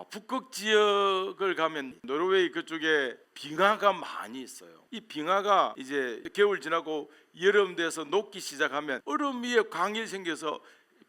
북극 지역을 가면 노르웨이 그쪽에 빙하가 많이 있어요. 이 빙하가 이제 겨울 지나고 여름 돼서 녹기 시작하면 얼음 위에 광이 생겨서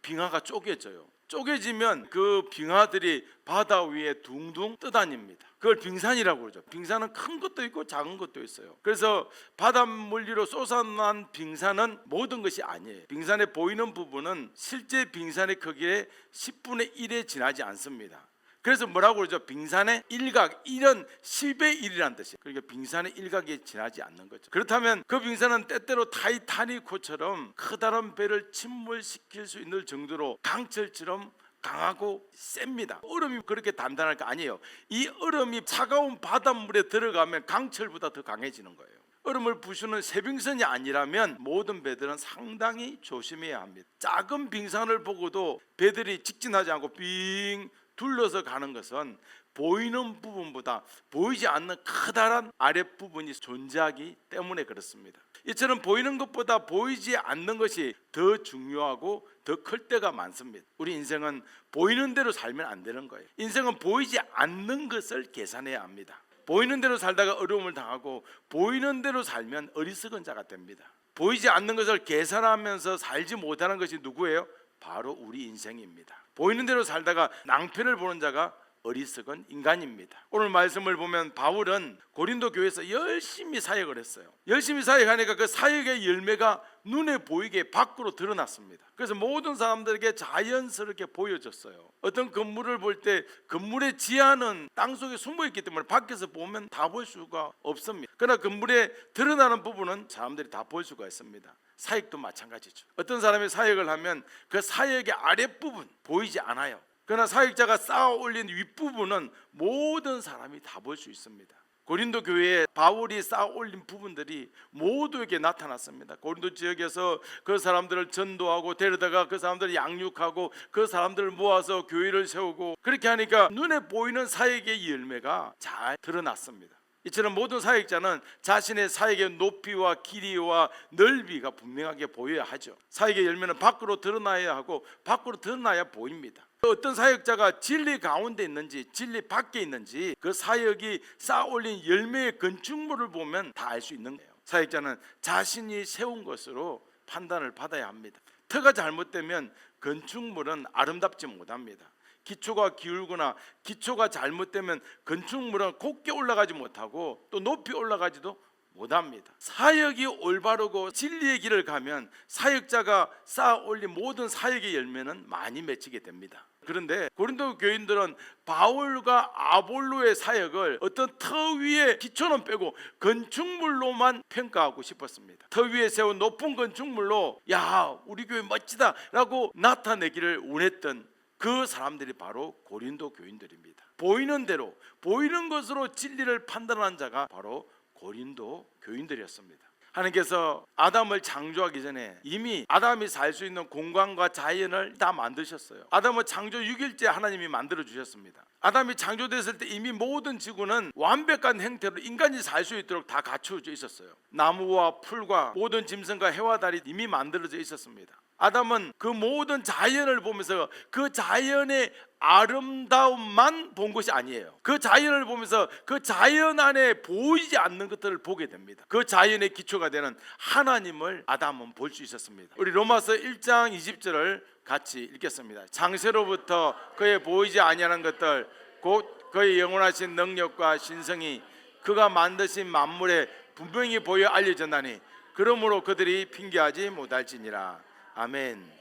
빙하가 쪼개져요. 쪼개지면 그 빙하들이 바다 위에 둥둥 떠다닙니다. 그걸 빙산이라고 그러죠. 빙산은 큰 것도 있고 작은 것도 있어요. 그래서 바닷물 위로 솟아난 빙산은 모든 것이 아니에요. 빙산에 보이는 부분은 실제 빙산의 크기의 10분의 1에 지나지 않습니다. 그래서 뭐라고 그러죠? 빙산의 일각, 1은 10의 1이라는 뜻이에요. 그러니까 빙산의 일각에 지나지 않는 거죠. 그렇다면 그 빙산은 때때로 타이타닉호처럼 커다란 배를 침몰시킬 수 있는 정도로 강철처럼 강하고 셉니다. 얼음이 그렇게 단단할 거 아니에요. 이 얼음이 차가운 바닷물에 들어가면 강철보다 더 강해지는 거예요. 얼음을 부수는 세빙선이 아니라면 모든 배들은 상당히 조심해야 합니다. 작은 빙산을 보고도 배들이 직진하지 않고 빙 둘러서 가는 것은 보이는 부분보다 보이지 않는 커다란 아랫부분이 존재하기 때문에 그렇습니다. 이처럼 보이는 것보다 보이지 않는 것이 더 중요하고 더 클 때가 많습니다. 우리 인생은 보이는 대로 살면 안 되는 거예요. 인생은 보이지 않는 것을 계산해야 합니다. 보이는 대로 살다가 어려움을 당하고 보이는 대로 살면 어리석은 자가 됩니다. 보이지 않는 것을 계산하면서 살지 못하는 것이 누구예요? 바로 우리 인생입니다. 보이는 대로 살다가 낭패를 보는 자가 어리석은 인간입니다. 오늘 말씀을 보면 바울은 고린도 교회에서 열심히 사역을 했어요. 열심히 사역하니까 그 사역의 열매가 눈에 보이게 밖으로 드러났습니다. 그래서 모든 사람들에게 자연스럽게 보여졌어요. 어떤 건물을 볼 때 건물의 지하는 땅속에 숨어있기 때문에 밖에서 보면 다 볼 수가 없습니다. 그러나 건물에 드러나는 부분은 사람들이 다 볼 수가 있습니다. 사역도 마찬가지죠. 어떤 사람이 사역을 하면 그 사역의 아랫부분 보이지 않아요. 그러나 사역자가 쌓아 올린 윗부분은 모든 사람이 다 볼 수 있습니다. 고린도 교회에 바울이 쌓아 올린 부분들이 모두에게 나타났습니다. 고린도 지역에서 그 사람들을 전도하고 데려다가 그 사람들을 양육하고 그 사람들을 모아서 교회를 세우고 그렇게 하니까 눈에 보이는 사역의 열매가 잘 드러났습니다. 이처럼 모든 사역자는 자신의 사역의 높이와 길이와 넓이가 분명하게 보여야 하죠. 사역의 열매는 밖으로 드러나야 하고 밖으로 드러나야 보입니다. 어떤 사역자가 진리 가운데 있는지 진리 밖에 있는지 그 사역이 쌓아올린 열매의 건축물을 보면 다 알 수 있는 거예요. 사역자는 자신이 세운 것으로 판단을 받아야 합니다. 터가 잘못되면 건축물은 아름답지 못합니다. 기초가 기울거나 기초가 잘못되면 건축물은 곱게 올라가지 못하고 또 높이 올라가지도 못합니다. 사역이 올바르고 진리의 길을 가면 사역자가 쌓아 올린 모든 사역의 열매는 많이 맺히게 됩니다. 그런데 고린도 교인들은 바울과 아볼로의 사역을 어떤 터 위에 기초는 빼고 건축물로만 평가하고 싶었습니다. 터 위에 세운 높은 건축물로 야 우리 교회 멋지다 라고 나타내기를 원했던 그 사람들이 바로 고린도 교인들입니다. 보이는 대로 보이는 것으로 진리를 판단하는 자가 바로 고린도 교인들이었습니다. 하나님께서 아담을 창조하기 전에 이미 아담이 살 수 있는 공간과 자연을 다 만드셨어요. 아담은 창조 6일째 하나님이 만들어 주셨습니다. 아담이 창조됐을 때 이미 모든 지구는 완벽한 형태로 인간이 살 수 있도록 다 갖추어져 있었어요. 나무와 풀과 모든 짐승과 해와 달이 이미 만들어져 있었습니다. 아담은 그 모든 자연을 보면서 그 자연의 아름다움만 본 것이 아니에요. 그 자연을 보면서 그 자연 안에 보이지 않는 것들을 보게 됩니다. 그 자연의 기초가 되는 하나님을 아담은 볼 수 있었습니다. 우리 로마서 1장 20절을 같이 읽겠습니다. 창세로부터 그의 보이지 아니하는 것들 곧 그의 영원하신 능력과 신성이 그가 만드신 만물에 분명히 보여 알려졌나니 그러므로 그들이 핑계하지 못할지니라. 아멘.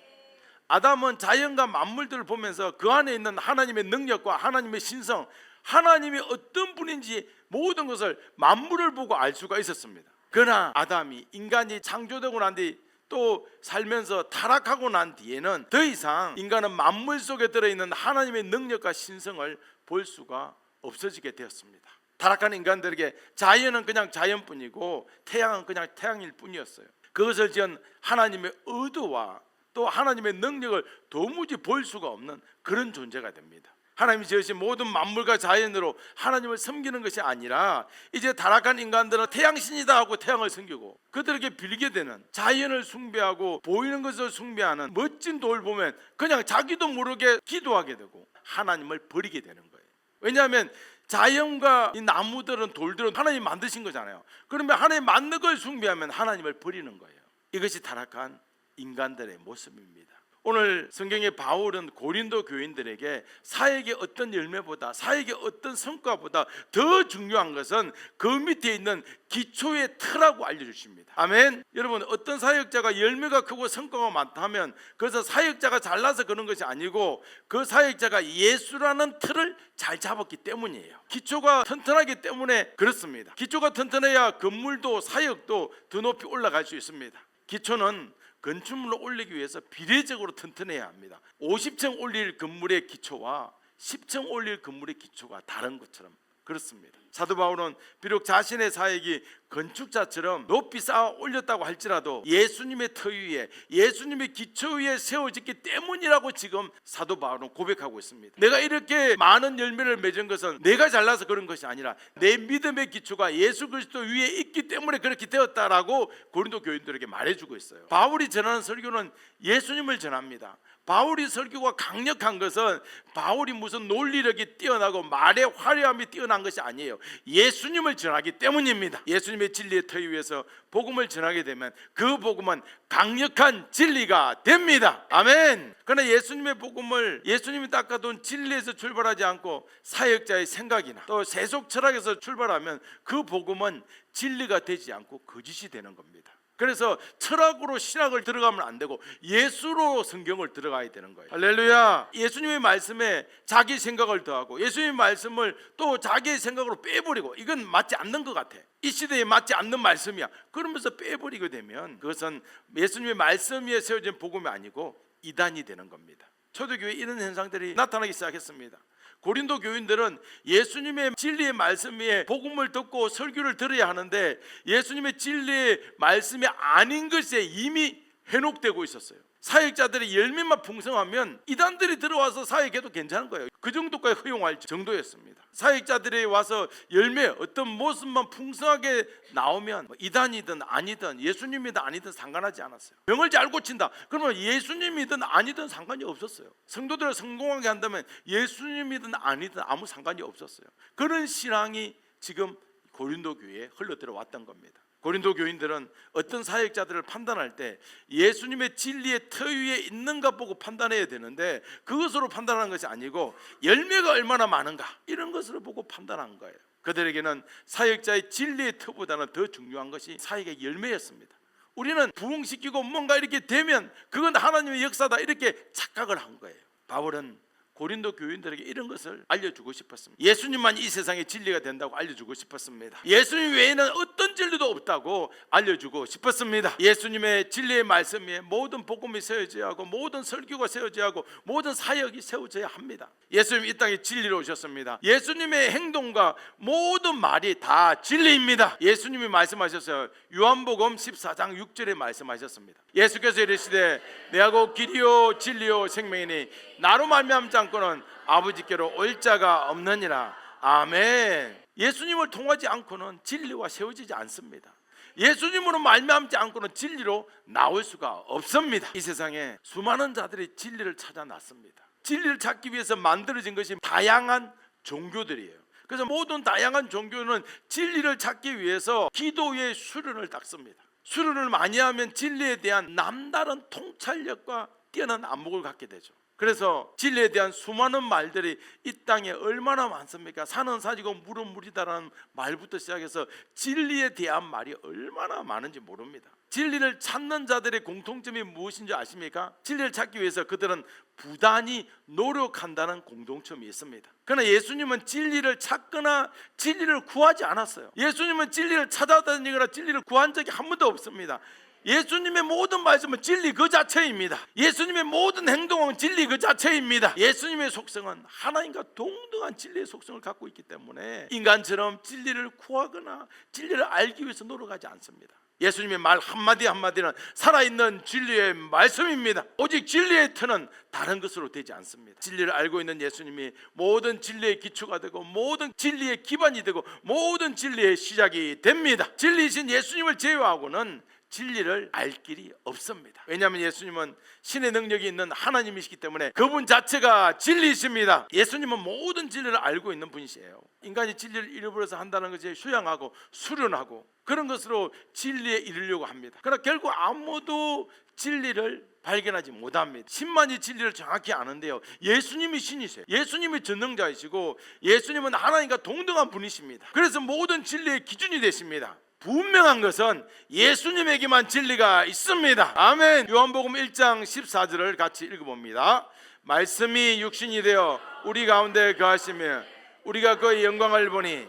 아담은 자연과 만물들을 보면서 그 안에 있는 하나님의 능력과 하나님의 신성, 하나님이 어떤 분인지 모든 것을 만물을 보고 알 수가 있었습니다. 그러나 아담이 인간이 창조되고 난 뒤 또 살면서 타락하고 난 뒤에는 더 이상 인간은 만물 속에 들어있는 하나님의 능력과 신성을 볼 수가 없어지게 되었습니다. 타락한 인간들에게 자연은 그냥 자연뿐이고 태양은 그냥 태양일 뿐이었어요. 그것을 지은 하나님의 의도와 또 하나님의 능력을 도무지 볼 수가 없는 그런 존재가 됩니다. 하나님이 지으신 모든 만물과 자연으로 하나님을 섬기는 것이 아니라 이제 타락한 인간들은 태양신이다 하고 태양을 섬기고 그들에게 빌게 되는 자연을 숭배하고 보이는 것을 숭배하는 멋진 돌 보면 그냥 자기도 모르게 기도하게 되고 하나님을 버리게 되는 거예요. 왜냐하면 자연과 이 나무들은 돌들은 하나님 만드신 거잖아요. 그러면 하나님 만든 걸 숭배하면 하나님을 버리는 거예요. 이것이 타락한 인간들의 모습입니다. 오늘 성경의 바울은 고린도 교인들에게 사역의 어떤 열매보다, 사역의 어떤 성과보다 더 중요한 것은 그 밑에 있는 기초의 틀라고 알려주십니다. 아멘. 여러분, 어떤 사역자가 열매가 크고 성과가 많다면 그래서 사역자가 잘나서 그런 것이 아니고 그 사역자가 예수라는 틀을 잘 잡았기 때문이에요. 기초가 튼튼하기 때문에 그렇습니다. 기초가 튼튼해야 건물도 사역도 더 높이 올라갈 수 있습니다. 기초는 건축물을 올리기 위해서 비례적으로 튼튼해야 합니다. 50층 올릴 건물의 기초와 10층 올릴 건물의 기초가 다른 것처럼 그렇습니다. 사도 바울은 비록 자신의 사역이 건축자처럼 높이 쌓아 올렸다고 할지라도 예수님의 터 위에, 예수님의 기초 위에 세워졌기 때문이라고 지금 사도 바울은 고백하고 있습니다. 내가 이렇게 많은 열매를 맺은 것은 내가 잘나서 그런 것이 아니라 내 믿음의 기초가 예수 그리스도 위에 있기 때문에 그렇게 되었다라고 고린도 교인들에게 말해주고 있어요. 바울이 전하는 설교는 예수님을 전합니다. 바울이 설교가 강력한 것은 바울이 무슨 논리력이 뛰어나고 말의 화려함이 뛰어난 것이 아니에요. 예수님을 전하기 때문입니다. 예수님의 진리의 터 위에서 복음을 전하게 되면 그 복음은 강력한 진리가 됩니다. 아멘. 그러나 예수님의 복음을 예수님이 닦아둔 진리에서 출발하지 않고 사역자의 생각이나 또 세속 철학에서 출발하면 그 복음은 진리가 되지 않고 거짓이 되는 겁니다. 그래서 철학으로 신학을 들어가면 안 되고 예수로 성경을 들어가야 되는 거예요. 할렐루야. 예수님의 말씀에 자기 생각을 더하고 예수님의 말씀을 또 자기의 생각으로 빼버리고 이건 맞지 않는 것 같아. 이 시대에 맞지 않는 말씀이야. 그러면서 빼버리게 되면 그것은 예수님의 말씀 위에 세워진 복음이 아니고 이단이 되는 겁니다. 초대교회에 이런 현상들이 나타나기 시작했습니다. 고린도 교인들은 예수님의 진리의 말씀 위에 복음을 듣고 설교를 들어야 하는데 예수님의 진리의 말씀이 아닌 것에 이미 현혹되고 있었어요. 사역자들의 열매만 풍성하면 이단들이 들어와서 사역해도 괜찮은 거예요. 그 정도까지 허용할 정도였습니다. 사역자들이 와서 열매 어떤 모습만 풍성하게 나오면 이단이든 아니든 예수님이든 아니든 상관하지 않았어요. 병을 잘 고친다 그러면 예수님이든 아니든 상관이 없었어요. 성도들을 성공하게 한다면 예수님이든 아니든 아무 상관이 없었어요. 그런 신앙이 지금 고린도 교회에 흘러들어왔던 겁니다. 고린도 교인들은 어떤 사역자들을 판단할 때 예수님의 진리의 터 위에 있는가 보고 판단해야 되는데 그것으로 판단하는 것이 아니고 열매가 얼마나 많은가 이런 것으로 보고 판단한 거예요. 그들에게는 사역자의 진리의 터보다는 더 중요한 것이 사역의 열매였습니다. 우리는 부흥시키고 뭔가 이렇게 되면 그건 하나님의 역사다 이렇게 착각을 한 거예요. 바울은 고린도 교인들에게 이런 것을 알려주고 싶었습니다. 예수님만 이 세상의 진리가 된다고 알려주고 싶었습니다. 예수님 외에는 어떤 진리도 없다고 알려주고 싶었습니다. 예수님의 진리의 말씀 위에 모든 복음이 세워져야 하고 모든 설교가 세워져야 하고 모든 사역이 세워져야 합니다. 예수님 이 땅에 진리로 오셨습니다. 예수님의 행동과 모든 말이 다 진리입니다. 예수님이 말씀하셨어요. 요한복음 14장 6절에 말씀하셨습니다. 예수께서 이르시되 내하고 길이요 진리요 생명이니 나로 말미암지 않고는 아버지께로 올 자가 없느니라. 아멘. 예수님을 통하지 않고는 진리와 세워지지 않습니다. 예수님으로 말미암지 않고는 진리로 나올 수가 없습니다. 이 세상에 수많은 자들이 진리를 찾아 났습니다. 진리를 찾기 위해서 만들어진 것이 다양한 종교들이에요. 그래서 모든 다양한 종교는 진리를 찾기 위해서 기도의 수련을 닦습니다. 수련을 많이 하면 진리에 대한 남다른 통찰력과 뛰어난 안목을 갖게 되죠. 그래서 진리에 대한 수많은 말들이 이 땅에 얼마나 많습니까? 산은 산이고 물은 물이다라는 말부터 시작해서 진리에 대한 말이 얼마나 많은지 모릅니다. 진리를 찾는 자들의 공통점이 무엇인지 아십니까? 진리를 찾기 위해서 그들은 부단히 노력한다는 공통점이 있습니다. 그러나 예수님은 진리를 찾거나 진리를 구하지 않았어요. 예수님은 진리를 찾아다니거나 진리를 구한 적이 한 번도 없습니다. 예수님의 모든 말씀은 진리 그 자체입니다. 예수님의 모든 행동은 진리 그 자체입니다. 예수님의 속성은 하나님과 동등한 진리의 속성을 갖고 있기 때문에 인간처럼 진리를 구하거나 진리를 알기 위해서 노력하지 않습니다. 예수님의 말 한마디 한마디는 살아있는 진리의 말씀입니다. 오직 진리의 터는 다른 것으로 되지 않습니다. 진리를 알고 있는 예수님이 모든 진리의 기초가 되고 모든 진리의 기반이 되고 모든 진리의 시작이 됩니다. 진리이신 예수님을 제외하고는 진리를 알 길이 없습니다. 왜냐하면 예수님은 신의 능력이 있는 하나님이시기 때문에 그분 자체가 진리이십니다. 예수님은 모든 진리를 알고 있는 분이시에요. 인간이 진리를 잃어버려서 한다는 것이 휴양하고 수련하고 그런 것으로 진리에 이르려고 합니다. 그러나 결국 아무도 진리를 발견하지 못합니다. 신만이 진리를 정확히 아는데요, 예수님이 신이세요. 예수님이 전능자이시고 예수님은 하나님과 동등한 분이십니다. 그래서 모든 진리의 기준이 되십니다. 분명한 것은 예수님에게만 진리가 있습니다. 아멘. 요한복음 1장 14절을 같이 읽어봅니다. 말씀이 육신이 되어 우리 가운데 거하시며 우리가 그의 영광을 보니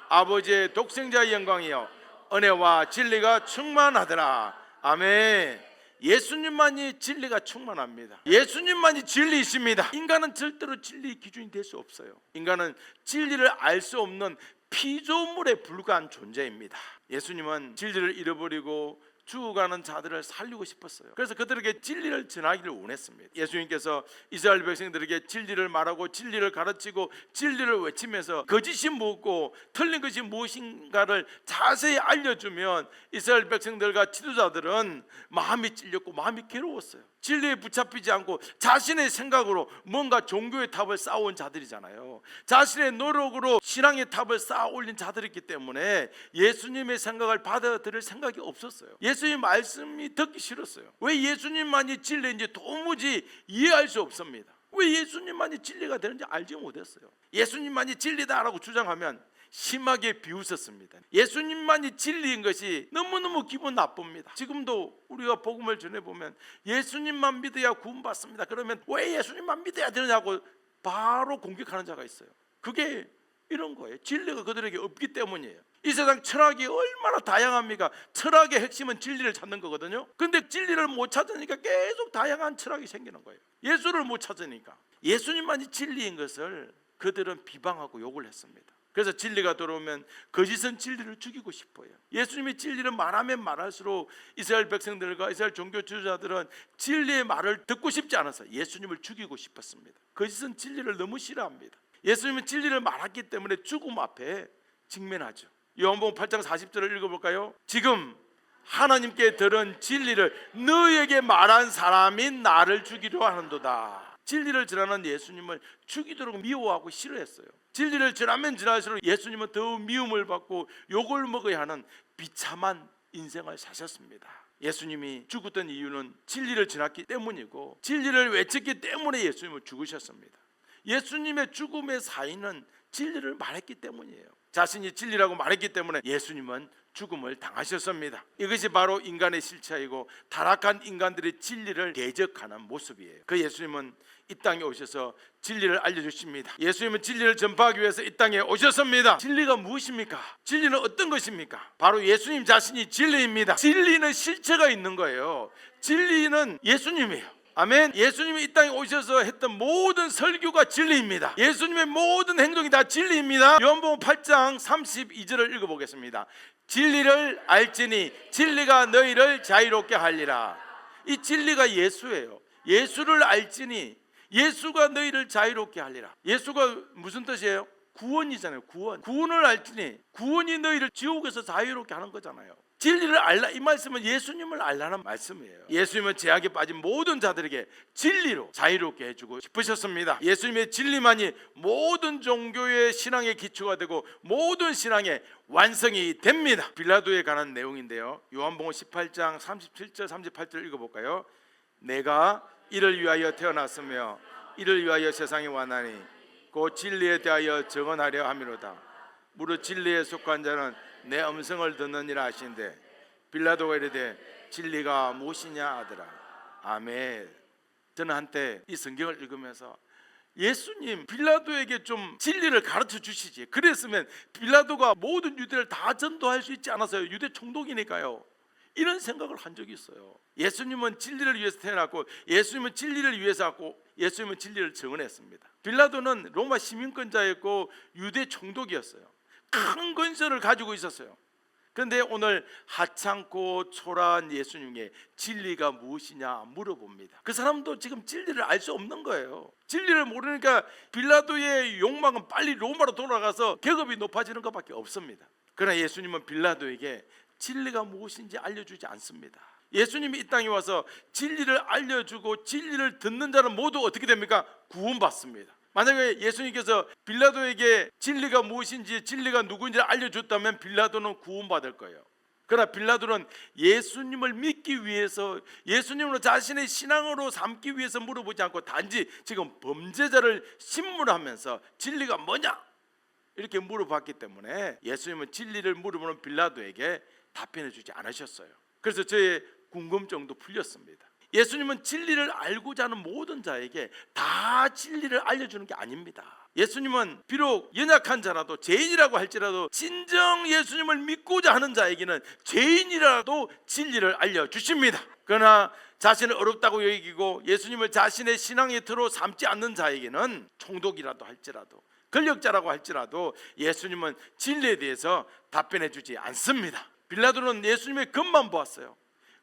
아버지의 독생자의 영광이요 은혜와 진리가 충만하더라. 아멘. 예수님만이 진리가 충만합니다. 예수님만이 진리이십니다. 인간은 절대로 진리의 기준이 될 수 없어요. 인간은 진리를 알 수 없는 피조물에 불과한 존재입니다. 예수님은 진리를 잃어버리고 죽어가는 자들을 살리고 싶었어요. 그래서 그들에게 진리를 전하기를 원했습니다. 예수님께서 이스라엘 백성들에게 진리를 말하고 진리를 가르치고 진리를 외치면서 거짓이 무엇고 틀린 것이 무엇인가를 자세히 알려주면 이스라엘 백성들과 지도자들은 마음이 찔렸고 마음이 괴로웠어요. 진리에 붙잡히지 않고 자신의 생각으로 뭔가 종교의 탑을 쌓아온 자들이잖아요. 자신의 노력으로 신앙의 탑을 쌓아 올린 자들이기 때문에 예수님의 생각을 받아들일 생각이 없었어요. 예수님 말씀이 듣기 싫었어요. 왜 예수님만이 진리인지 도무지 이해할 수 없습니다. 왜 예수님만이 진리가 되는지 알지 못했어요. 예수님만이 진리다라고 주장하면 심하게 비웃었습니다. 예수님만이 진리인 것이 너무너무 기분 나쁩니다. 지금도 우리가 복음을 전해보면 예수님만 믿어야 구원받습니다. 그러면 왜 예수님만 믿어야 되느냐고 바로 공격하는 자가 있어요. 그게 이런 거예요. 진리가 그들에게 없기 때문이에요. 이 세상 철학이 얼마나 다양합니까? 철학의 핵심은 진리를 찾는 거거든요. 근데 진리를 못 찾으니까 계속 다양한 철학이 생기는 거예요. 예수를 못 찾으니까. 예수님만이 진리인 것을 그들은 비방하고 욕을 했습니다. 그래서 진리가 들어오면 거짓은 진리를 죽이고 싶어요. 예수님이 진리를 말하면 말할수록 이스라엘 백성들과 이스라엘 종교 지도자들은 진리의 말을 듣고 싶지 않아서 예수님을 죽이고 싶었습니다. 거짓은 진리를 너무 싫어합니다. 예수님은 진리를 말했기 때문에 죽음 앞에 직면하죠. 요한복음 8장 40절을 읽어볼까요? 지금 하나님께 들은 진리를 너희에게 말한 사람이 나를 죽이려 하는도다. 진리를 전하는 예수님을 죽이도록 미워하고 싫어했어요. 진리를 전하면 전할수록 예수님은 더 미움을 받고 욕을 먹어야 하는 비참한 인생을 사셨습니다. 예수님이 죽었던 이유는 진리를 전했기 때문이고 진리를 외쳤기 때문에 예수님은 죽으셨습니다. 예수님의 죽음의 사인은 진리를 말했기 때문이에요. 자신이 진리라고 말했기 때문에 예수님은 죽음을 당하셨습니다. 이것이 바로 인간의 실체이고 타락한 인간들의 진리를 대적하는 모습이에요. 그 예수님은 이 땅에 오셔서 진리를 알려주십니다. 예수님은 진리를 전파하기 위해서 이 땅에 오셨습니다. 진리가 무엇입니까? 진리는 어떤 것입니까? 바로 예수님 자신이 진리입니다. 진리는 실체가 있는 거예요. 진리는 예수님이에요. 아멘. 예수님이 이 땅에 오셔서 했던 모든 설교가 진리입니다. 예수님의 모든 행동이 다 진리입니다. 요한복음 8장 32절을 읽어보겠습니다. 진리를 알지니 진리가 너희를 자유롭게 하리라. 이 진리가 예수예요. 예수를 알지니 예수가 너희를 자유롭게 하리라. 예수가 무슨 뜻이에요? 구원이잖아요. 구원을 알지니 구원이 너희를 지옥에서 자유롭게 하는 거잖아요. 진리를 알라, 이 말씀은 예수님을 알라는 말씀이에요. 예수님은 죄악에 빠진 모든 자들에게 진리로 자유롭게 해주고 싶으셨습니다. 예수님의 진리만이 모든 종교의 신앙의 기초가 되고 모든 신앙의 완성이 됩니다. 빌라도에 관한 내용인데요, 요한복음 18장 37절 38절 읽어볼까요? 내가 이를 위하여 태어났으며 이를 위하여 세상에 왔나니 곧 진리에 대하여 증언하려 함이로다. 무릇 진리에 속한 자는 내 음성을 듣느니라 하신대 빌라도가 이르되 진리가 무엇이냐 하더라. 아멘. 저는 한때 이 성경을 읽으면서 예수님 빌라도에게 좀 진리를 가르쳐 주시지, 그랬으면 빌라도가 모든 유대를 다 전도할 수 있지 않았어요? 유대 총독이니까요. 이런 생각을 한 적이 있어요. 예수님은 진리를 위해서 태어났고 예수님은 진리를 위해서 왔고 예수님은 진리를 증언했습니다. 빌라도는 로마 시민권자였고 유대 총독이었어요. 큰 권세를 가지고 있었어요. 그런데 오늘 하찮고 초라한 예수님께 진리가 무엇이냐 물어봅니다. 그 사람도 지금 진리를 알 수 없는 거예요. 진리를 모르니까 빌라도의 욕망은 빨리 로마로 돌아가서 계급이 높아지는 것밖에 없습니다. 그러나 예수님은 빌라도에게 진리가 무엇인지 알려주지 않습니다. 예수님이 이 땅에 와서 진리를 알려주고 진리를 듣는 자는 모두 어떻게 됩니까? 구원받습니다. 만약에 예수님께서 빌라도에게 진리가 무엇인지 진리가 누구인지 알려줬다면 빌라도는 구원받을 거예요. 그러나 빌라도는 예수님을 믿기 위해서, 예수님으로 자신의 신앙으로 삼기 위해서 물어보지 않고 단지 지금 범죄자를 신문하면서 진리가 뭐냐 이렇게 물어봤기 때문에 예수님은 진리를 물어보는 빌라도에게 답변해 주지 않으셨어요. 그래서 저의 궁금증도 풀렸습니다. 예수님은 진리를 알고자 하는 모든 자에게 다 진리를 알려주는 게 아닙니다. 예수님은 비록 연약한 자라도, 죄인이라고 할지라도 진정 예수님을 믿고자 하는 자에게는 죄인이라도 진리를 알려주십니다. 그러나 자신을 어렵다고 여기고 예수님을 자신의 신앙의 틀로 삼지 않는 자에게는 총독이라도 할지라도, 권력자라고 할지라도 예수님은 진리에 대해서 답변해 주지 않습니다. 빌라도는 예수님의 겉만 보았어요.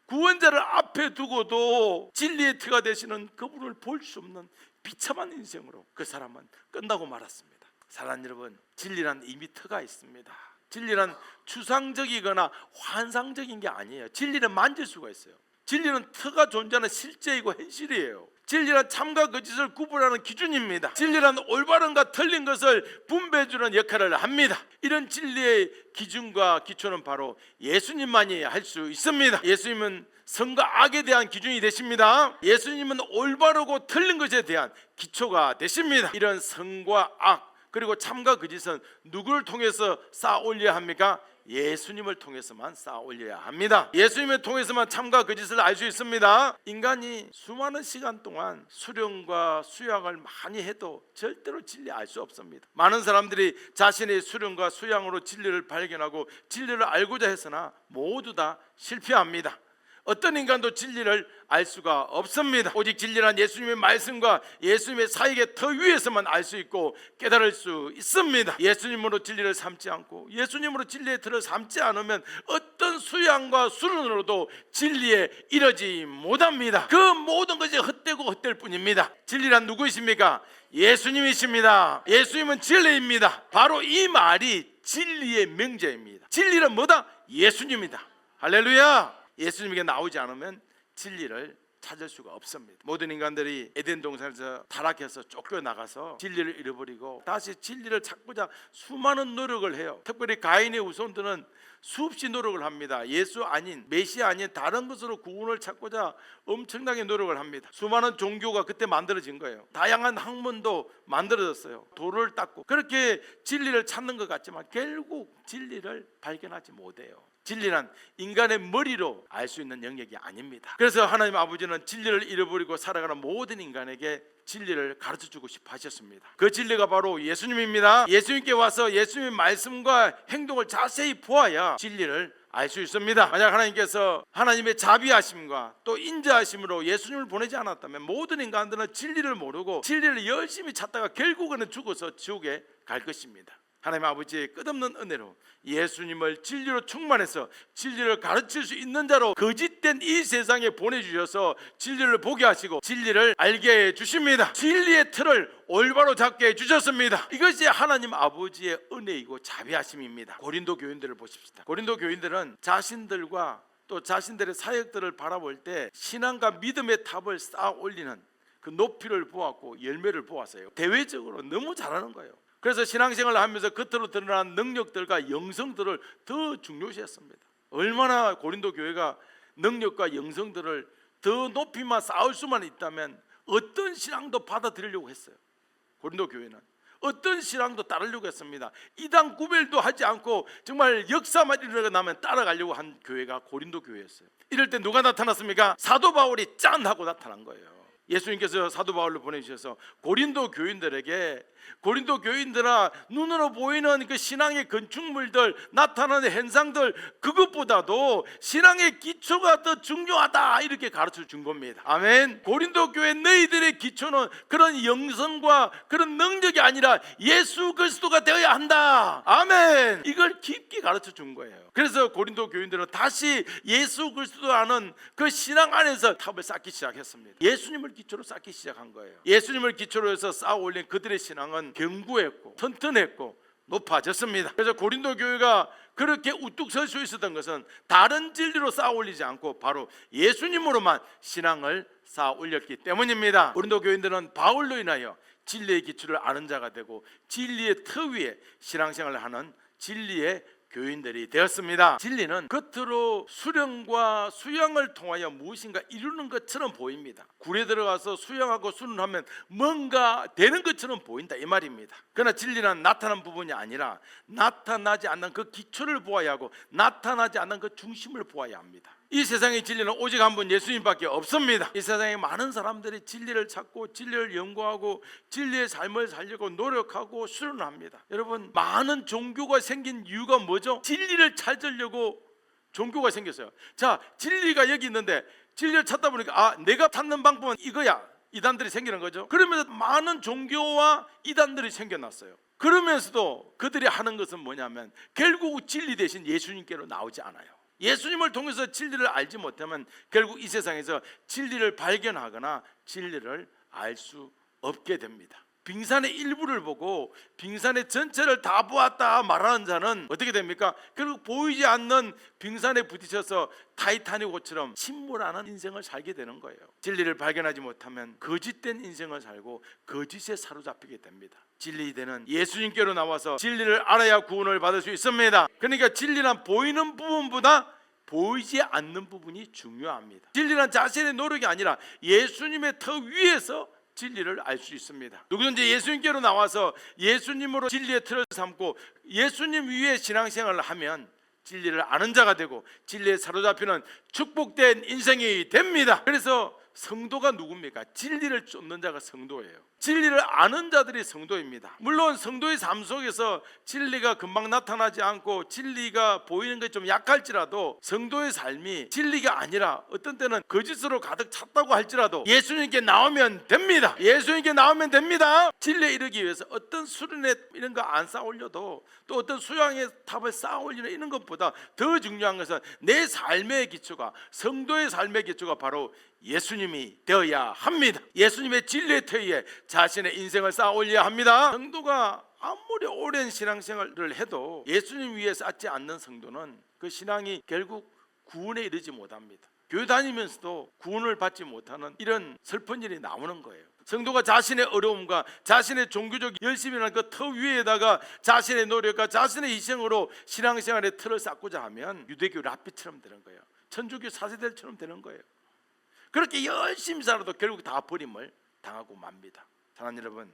구원자를 앞에 두고도 진리의 터가 되시는 그분을 볼 수 없는 비참한 인생으로 그 사람은 끝나고 말았습니다. 사랑하는 여러분, 진리란 이미 터가 있습니다. 진리란 추상적이거나 환상적인 게 아니에요. 진리는 만질 수가 있어요. 진리는 터가 존재하는 실제이고 현실이에요. 진리란 참과 거짓을 구분하는 기준입니다. 진리란 올바른과 틀린 것을 분배해주는 역할을 합니다. 이런 진리의 기준과 기초는 바로 예수님만이 할 수 있습니다. 예수님은 선과 악에 대한 기준이 되십니다. 예수님은 올바르고 틀린 것에 대한 기초가 되십니다. 이런 선과 악 그리고 참과 거짓은 누구를 통해서 쌓아 올려야 합니까? 예수님을 통해서만 쌓아 올려야 합니다. 예수님을 통해서만 참과 거짓을 알 수 있습니다. 인간이 수많은 시간 동안 수령과 수양을 많이 해도 절대로 진리 알 수 없습니다. 많은 사람들이 자신의 수령과 수양으로 진리를 발견하고 진리를 알고자 했으나 모두 다 실패합니다. 어떤 인간도 진리를 알 수가 없습니다. 오직 진리란 예수님의 말씀과 예수님의 사역의 터 위에서만 알 수 있고 깨달을 수 있습니다. 예수님으로 진리를 삼지 않고 예수님으로 진리의 틀을 삼지 않으면 어떤 수양과 수련으로도 진리에 이르지 못합니다. 그 모든 것이 헛되고 헛될 뿐입니다. 진리란 누구이십니까? 예수님이십니다. 예수님은 진리입니다. 바로 이 말이 진리의 명제입니다. 진리는 뭐다? 예수님이다. 할렐루야. 예수님에게 나오지 않으면 진리를 찾을 수가 없습니다. 모든 인간들이 에덴 동산에서 타락해서 쫓겨나가서 진리를 잃어버리고 다시 진리를 찾고자 수많은 노력을 해요. 특별히 가인의 후손들은 수없이 노력을 합니다. 예수 아닌, 메시아 아닌 다른 것으로 구원을 찾고자 엄청나게 노력을 합니다. 수많은 종교가 그때 만들어진 거예요. 다양한 학문도 만들어졌어요. 돌을 닦고 그렇게 진리를 찾는 것 같지만 결국 진리를 발견하지 못해요. 진리란 인간의 머리로 알 수 있는 영역이 아닙니다. 그래서 하나님 아버지는 진리를 잃어버리고 살아가는 모든 인간에게 진리를 가르쳐주고 싶어 하셨습니다. 그 진리가 바로 예수님입니다. 예수님께 와서 예수님의 말씀과 행동을 자세히 보아야 진리를 알 수 있습니다. 만약 하나님께서 하나님의 자비하심과 또 인자하심으로 예수님을 보내지 않았다면 모든 인간들은 진리를 모르고 진리를 열심히 찾다가 결국에는 죽어서 지옥에 갈 것입니다. 하나님 아버지의 끝없는 은혜로 예수님을 진리로 충만해서 진리를 가르칠 수 있는 자로 거짓된 이 세상에 보내주셔서 진리를 보게 하시고 진리를 알게 해주십니다. 진리의 틀을 올바로 잡게 해주셨습니다. 이것이 하나님 아버지의 은혜이고 자비하심입니다. 고린도 교인들을 보십시다. 고린도 교인들은 자신들과 또 자신들의 사역들을 바라볼 때 신앙과 믿음의 탑을 쌓아 올리는 그 높이를 보았고 열매를 보았어요. 대외적으로 너무 잘하는 거예요. 그래서 신앙생활을 하면서 겉으로 드러난 능력들과 영성들을 더 중요시했습니다. 얼마나 고린도 교회가 능력과 영성들을 더 높이만 쌓을 수만 있다면 어떤 신앙도 받아들이려고 했어요. 고린도 교회는 어떤 신앙도 따르려고 했습니다. 이단 구별도 하지 않고 정말 역사만 일어나면 따라가려고 한 교회가 고린도 교회였어요. 이럴 때 누가 나타났습니까? 사도 바울이 짠 하고 나타난 거예요. 예수님께서 사도 바울을 보내주셔서 고린도 교인들에게 고린도 교인들아 눈으로 보이는 그 신앙의 건축물들 나타나는 현상들 그것보다도 신앙의 기초가 더 중요하다 이렇게 가르쳐 준 겁니다. 아멘. 고린도 교회 너희들의 기초는 그런 영성과 그런 능력이 아니라 예수 그리스도가 되어야 한다. 아멘. 이걸 깊게 가르쳐 준 거예요. 그래서 고린도 교인들은 다시 예수 그리스도라는 그 신앙 안에서 탑을 쌓기 시작했습니다. 예수님을 기초로 쌓기 시작한 거예요. 예수님을 기초로 해서 쌓아 올린 그들의 신앙은 견고했고 튼튼했고 높아졌습니다. 그래서 고린도 교회가 그렇게 우뚝 설 수 있었던 것은 다른 진리로 쌓아 올리지 않고 바로 예수님으로만 신앙을 쌓아 올렸기 때문입니다. 고린도 교인들은 바울로 인하여 진리의 기초를 아는 자가 되고 진리의 터 위에 신앙생활을 하는 진리의 교인들이 되었습니다. 진리는 겉으로 수령과 수양을 통하여 무엇인가 이루는 것처럼 보입니다. 굴에 들어가서 수양하고 수련하면 뭔가 되는 것처럼 보인다 이 말입니다. 그러나 진리는 나타난 부분이 아니라 나타나지 않는 그 기초를 보아야 하고 나타나지 않는 그 중심을 보아야 합니다. 이 세상의 진리는 오직 한 분 예수님밖에 없습니다. 이 세상에 많은 사람들이 진리를 찾고 진리를 연구하고 진리의 삶을 살려고 노력하고 수련합니다. 여러분, 많은 종교가 생긴 이유가 뭐죠? 진리를 찾으려고 종교가 생겼어요. 자, 진리가 여기 있는데 진리를 찾다 보니까 내가 찾는 방법은 이거야, 이단들이 생기는 거죠. 그러면서 많은 종교와 이단들이 생겨났어요. 그러면서도 그들이 하는 것은 뭐냐면 결국 진리 대신 예수님께로 나오지 않아요. 예수님을 통해서 진리를 알지 못하면 결국 이 세상에서 진리를 발견하거나 진리를 알 수 없게 됩니다. 빙산의 일부를 보고 빙산의 전체를 다 보았다 말하는 자는 어떻게 됩니까? 결국 보이지 않는 빙산에 부딪혀서 타이타닉호처럼 침몰하는 인생을 살게 되는 거예요. 진리를 발견하지 못하면 거짓된 인생을 살고 거짓에 사로잡히게 됩니다. 진리되는 예수님께로 나와서 진리를 알아야 구원을 받을 수 있습니다. 그러니까 진리는 보이는 부분보다 보이지 않는 부분이 중요합니다. 진리는 자신의 노력이 아니라 예수님의 터 위에서 진리를 알 수 있습니다. 누구든지 예수님께로 나와서 예수님으로 진리의 틀을 삼고 예수님 위에 신앙생활을 하면 진리를 아는 자가 되고 진리에 사로잡히는 축복된 인생이 됩니다. 그래서 성도가 누굽니까? 진리를 쫓는 자가 성도예요. 진리를 아는 자들이 성도입니다. 물론 성도의 삶 속에서 진리가 금방 나타나지 않고 진리가 보이는 게 좀 약할지라도 성도의 삶이 진리가 아니라 어떤 때는 거짓으로 가득 찼다고 할지라도 예수님께 나오면 됩니다. 예수님께 나오면 됩니다. 진리에 이르기 위해서 어떤 수련회 이런 거 안 쌓아 올려도 또 어떤 수양의 탑을 쌓아 올리는 이런 것보다 더 중요한 것은 내 삶의 기초가, 성도의 삶의 기초가 바로 예수님이 되어야 합니다. 예수님의 진리의 터 위에 자신의 인생을 쌓아 올려야 합니다. 성도가 아무리 오랜 신앙생활을 해도 예수님 위에 쌓지 않는 성도는 그 신앙이 결국 구원에 이르지 못합니다. 교회 다니면서도 구원을 받지 못하는 이런 슬픈 일이 나오는 거예요. 성도가 자신의 어려움과 자신의 종교적 열심이라는 그 터 위에다가 자신의 노력과 자신의 희생으로 신앙생활의 틀을 쌓고자 하면 유대교 랍비처럼 되는 거예요. 천주교 사세들처럼 되는 거예요. 그렇게 열심히 살아도 결국 다 버림을 당하고 맙니다. 사랑하는 여러분,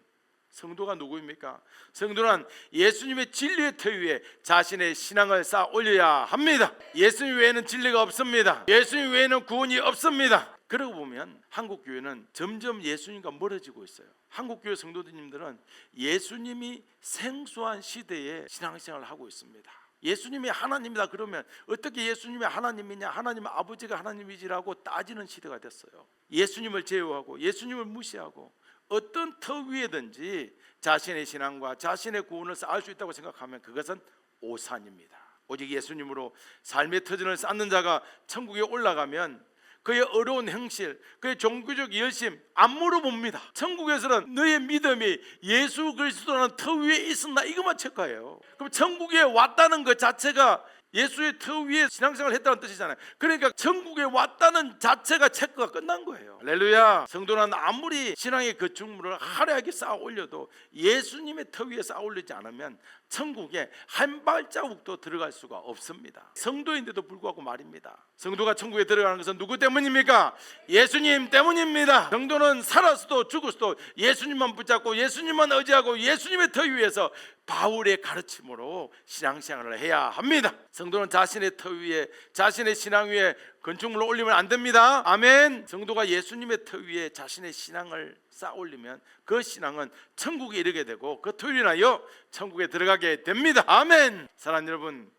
성도가 누구입니까? 성도는 예수님의 진리의 터 위에 자신의 신앙을 쌓아 올려야 합니다. 예수님 외에는 진리가 없습니다. 예수님 외에는 구원이 없습니다. 그러고 보면 한국 교회는 점점 예수님과 멀어지고 있어요. 한국 교회 성도님들은 예수님이 생소한 시대에 신앙생활을 하고 있습니다. 예수님이 하나님이다 그러면 어떻게 예수님이 하나님이냐, 하나님은 아버지가 하나님이지라고 따지는 시대가 됐어요. 예수님을 제어하고 예수님을 무시하고 어떤 터 위에든지 자신의 신앙과 자신의 구원을 쌓을 수 있다고 생각하면 그것은 오산입니다. 오직 예수님으로 삶의 터전을 쌓는 자가 천국에 올라가면 그의 어려운 행실, 그의 종교적 열심 안 물어봅니다. 천국에서는 너의 믿음이 예수 그리스도라는 터 위에 있었나 이것만 체크해요. 그럼 천국에 왔다는 것 자체가 예수의 터 위에 신앙생활을 했다는 뜻이잖아요. 그러니까 천국에 왔다는 자체가 체크가 끝난 거예요. 할렐루야. 성도는 아무리 신앙의 건축물을 화려하게 쌓아 올려도 예수님의 터 위에 쌓아 올리지 않으면 천국에 한 발자국도 들어갈 수가 없습니다. 성도인데도 불구하고 말입니다. 성도가 천국에 들어가는 것은 누구 때문입니까? 예수님 때문입니다. 성도는 살아서도 죽어서도 예수님만 붙잡고 예수님만 의지하고 예수님의 터 위에서 바울의 가르침으로 신앙생활을 해야 합니다. 성도는 자신의 터 위에, 자신의 신앙 위에 건축물을 올리면 안 됩니다. 아멘. 성도가 예수님의 터 위에 자신의 신앙을 쌓아 올리면 그 신앙은 천국에 이르게 되고 그 터로 인하여 천국에 들어가게 됩니다. 아멘. 사랑하는 여러분,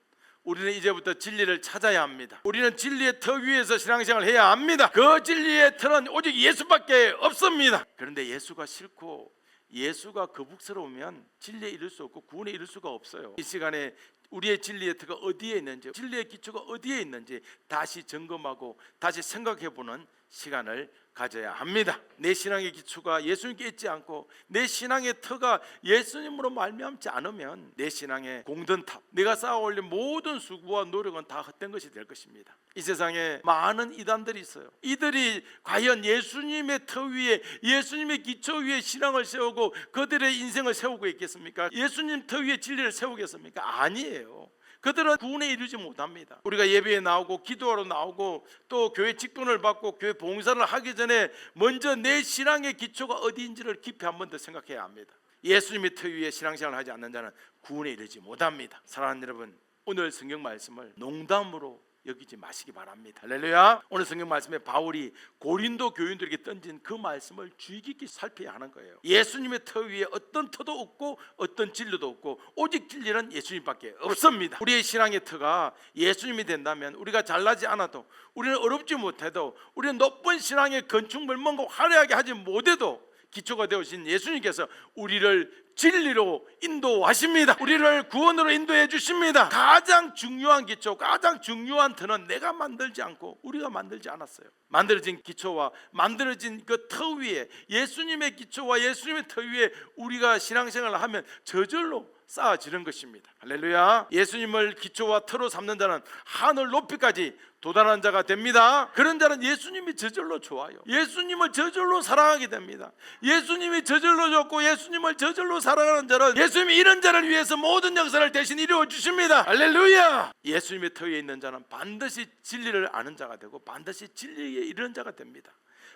우리는 이제부터 진리를 찾아야 합니다. 우리는 진리의 터 위에서 신앙생활을 해야 합니다. 그 진리의 터는 오직 예수밖에 없습니다. 그런데 예수가 싫고 예수가 거북스러우면 진리에 이를 수 없고 구원에 이를 수가 없어요. 이 시간에 우리의 진리의 터가 어디에 있는지, 진리의 기초가 어디에 있는지 다시 점검하고 다시 생각해보는 시간을 가져야 합니다. 내 신앙의 기초가 예수님께 있지 않고 내 신앙의 터가 예수님으로 말미암지 않으면 내 신앙의 공든탑, 내가 쌓아올린 모든 수고와 노력은 다 헛된 것이 될 것입니다. 이 세상에 많은 이단들이 있어요. 이들이 과연 예수님의 터 위에, 예수님의 기초 위에 신앙을 세우고 그들의 인생을 세우고 있겠습니까? 예수님 터 위에 진리를 세우겠습니까? 아니에요. 그들은 구원에 이르지 못합니다. 우리가 예배에 나오고 기도하러 나오고 또 교회 직분을 받고 교회 봉사를 하기 전에 먼저 내 신앙의 기초가 어디인지를 깊이 한 번 더 생각해야 합니다. 예수님의 터 위에 신앙생활을 하지 않는 자는 구원에 이르지 못합니다. 사랑하는 여러분, 오늘 성경 말씀을 농담으로 여기지 마시기 바랍니다. 할렐루야. 오늘 성경 말씀에 바울이 고린도 교인들에게 던진 그 말씀을 주의 깊게 살펴야 하는 거예요. 예수님의 터 위에 어떤 터도 없고 어떤 진리도 없고 오직 진리는 예수님밖에 없습니다. 우리의 신앙의 터가 예수님이 된다면 우리가 잘나지 않아도, 우리는 어렵지 못해도, 우리는 높은 신앙의 건축물 뭔가 화려하게 하지 못해도 기초가 되어신 예수님께서 우리를 진리로 인도하십니다. 우리를 구원으로 인도해 주십니다. 가장 중요한 기초, 가장 중요한 터는 내가 만들지 않고 우리가 만들지 않았어요. 만들어진 기초와 만들어진 그 터 위에, 예수님의 기초와 예수님의 터 위에 우리가 신앙생활을 하면 저절로 쌓아지는 것입니다. 할렐루야. 예수님을 기초와 터로 삼는 자는 하늘 높이까지 도달한 자가 됩니다. 그런 자는 예수님이 저절로 좋아요. 예수님을 저절로 사랑하게 됩니다. 예수님이 저절로 좋고 예수님을 저절로 사랑하는 자는 예수님이 이런 자를 위해서 모든 역사를 대신 이루어 주십니다. 할렐루야. 예수님의 터 위에 있는 자는 반드시 진리를 아는 자가 되고 반드시 진리에 이르는 자가 됩니다.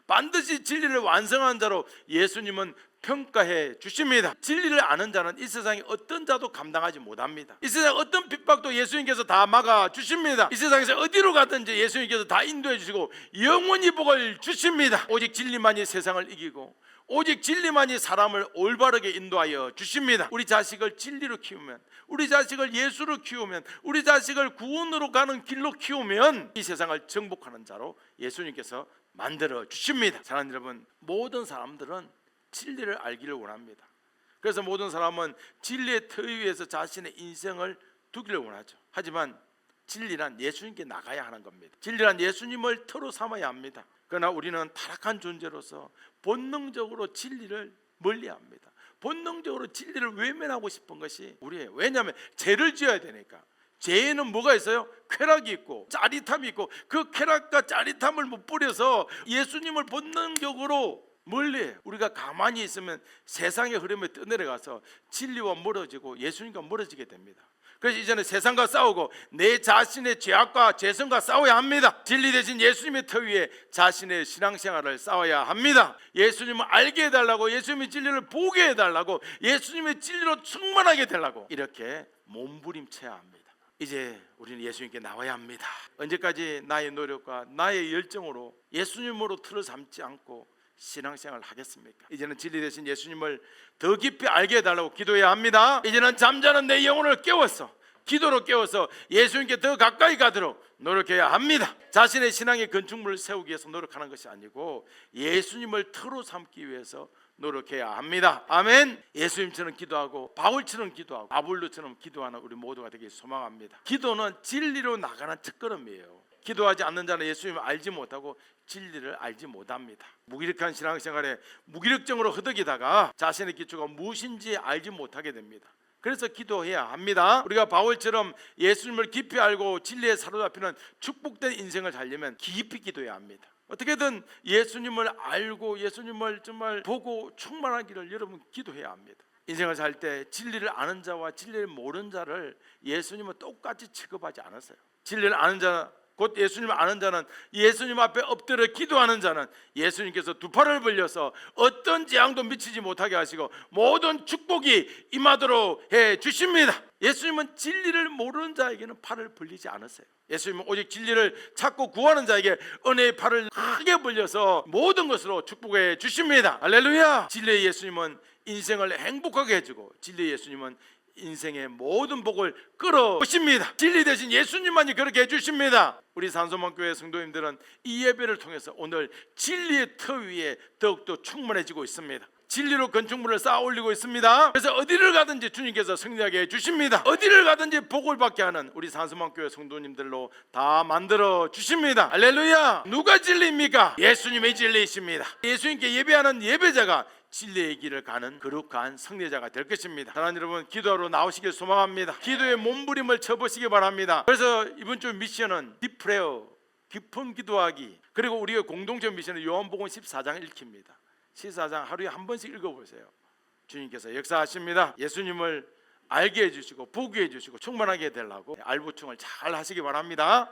반드시 진리를 완성한 자로 예수님은 평가해 주십니다. 진리를 아는 자는 이 세상에 어떤 자도 감당하지 못합니다. 이 세상 어떤 핍박도 예수님께서 다 막아 주십니다. 이 세상에서 어디로 가든지 예수님께서 다 인도해 주시고 영원히 복을 주십니다. 오직 진리만이 세상을 이기고 오직 진리만이 사람을 올바르게 인도하여 주십니다. 우리 자식을 진리로 키우면, 우리 자식을 예수로 키우면, 우리 자식을 구원으로 가는 길로 키우면 이 세상을 정복하는 자로 예수님께서 만들어 주십니다. 사랑하는 여러분, 모든 사람들은 진리를 알기를 원합니다. 그래서 모든 사람은 진리의 터 위에서 자신의 인생을 두기를 원하죠. 하지만 진리란 예수님께 나가야 하는 겁니다. 진리란 예수님을 터로 삼아야 합니다. 그러나 우리는 타락한 존재로서 본능적으로 진리를 멀리합니다. 본능적으로 진리를 외면하고 싶은 것이 우리예요. 왜냐하면 죄를 지어야 되니까. 죄에는 뭐가 있어요? 쾌락이 있고 짜릿함이 있고 그 쾌락과 짜릿함을 못 부려서 예수님을 본능적으로 멀리해요. 우리가 가만히 있으면 세상의 흐름에 떠내려가서 진리와 멀어지고 예수님과 멀어지게 됩니다. 그래서 이제는 세상과 싸우고 내 자신의 죄악과 죄성과 싸워야 합니다. 진리 대신 예수님의 터 위에 자신의 신앙생활을 싸워야 합니다. 예수님을 알게 해달라고, 예수님의 진리를 보게 해달라고, 예수님의 진리로 충만하게 되려고 이렇게 몸부림쳐야 합니다. 이제 우리는 예수님께 나와야 합니다. 언제까지 나의 노력과 나의 열정으로 예수님으로 틀을 삼지 않고 신앙생활을 하겠습니까? 이제는 진리 대신 예수님을 더 깊이 알게 해달라고 기도해야 합니다. 이제는 잠자는 내 영혼을 깨워서 기도로 깨워서 예수님께 더 가까이 가도록 노력해야 합니다. 자신의 신앙의 건축물을 세우기 위해서 노력하는 것이 아니고 예수님을 터로 삼기 위해서 노력해야 합니다. 아멘. 예수님처럼 기도하고 바울처럼 기도하고 아볼로처럼 기도하는 우리 모두가 되길 소망합니다. 기도는 진리로 나가는 첫걸음이에요. 기도하지 않는 자는 예수님을 알지 못하고 진리를 알지 못합니다. 무기력한 신앙생활에 무기력증으로 허덕이다가 자신의 기초가 무엇인지 알지 못하게 됩니다. 그래서 기도해야 합니다. 우리가 바울처럼 예수님을 깊이 알고 진리에 사로잡히는 축복된 인생을 살려면 깊이 기도해야 합니다. 어떻게든 예수님을 알고 예수님을 정말 보고 충만하기를 여러분 기도해야 합니다. 인생을 살 때 진리를 아는 자와 진리를 모르는 자를 예수님은 똑같이 취급하지 않았어요. 진리를 아는 자, 곧 예수님을 아는 자는, 예수님 앞에 엎드려 기도하는 자는 예수님께서 두 팔을 벌려서 어떤 재앙도 미치지 못하게 하시고 모든 축복이 임하도록 해 주십니다. 예수님은 진리를 모르는 자에게는 팔을 벌리지 않으세요. 예수님은 오직 진리를 찾고 구하는 자에게 은혜의 팔을 크게 벌려서 모든 것으로 축복해 주십니다. 할렐루야. 진리의 예수님은 인생을 행복하게 해주고 진리의 예수님은 인생의 모든 복을 끌어오십니다. 진리 대신 예수님만이 그렇게 해주십니다. 우리 산소망교회 성도님들은 이 예배를 통해서 오늘 진리의 터 위에 더욱더 충만해지고 있습니다. 진리로 건축물을 쌓아 올리고 있습니다. 그래서 어디를 가든지 주님께서 승리하게 해주십니다. 어디를 가든지 복을 받게 하는 우리 산수만교회 성도님들로 다 만들어 주십니다. 할렐루야. 누가 진리입니까? 예수님의 진리이십니다. 예수님께 예배하는 예배자가 진리의 길을 가는 거룩한 승리자가 될 것입니다. 사랑하는 여러분, 기도하러 나오시길 소망합니다. 기도의 몸부림을 쳐보시기 바랍니다. 그래서 이번 주 미션은 딥프레어, 깊은 기도하기, 그리고 우리의 공동체 미션은 요한복음 14장 읽기입니다. 14장 하루에 한 번씩 읽어보세요. 주님께서 역사하십니다. 예수님을 알게 해주시고 보게 해주시고 충만하게 해달라고 알부충을 잘 하시기 바랍니다.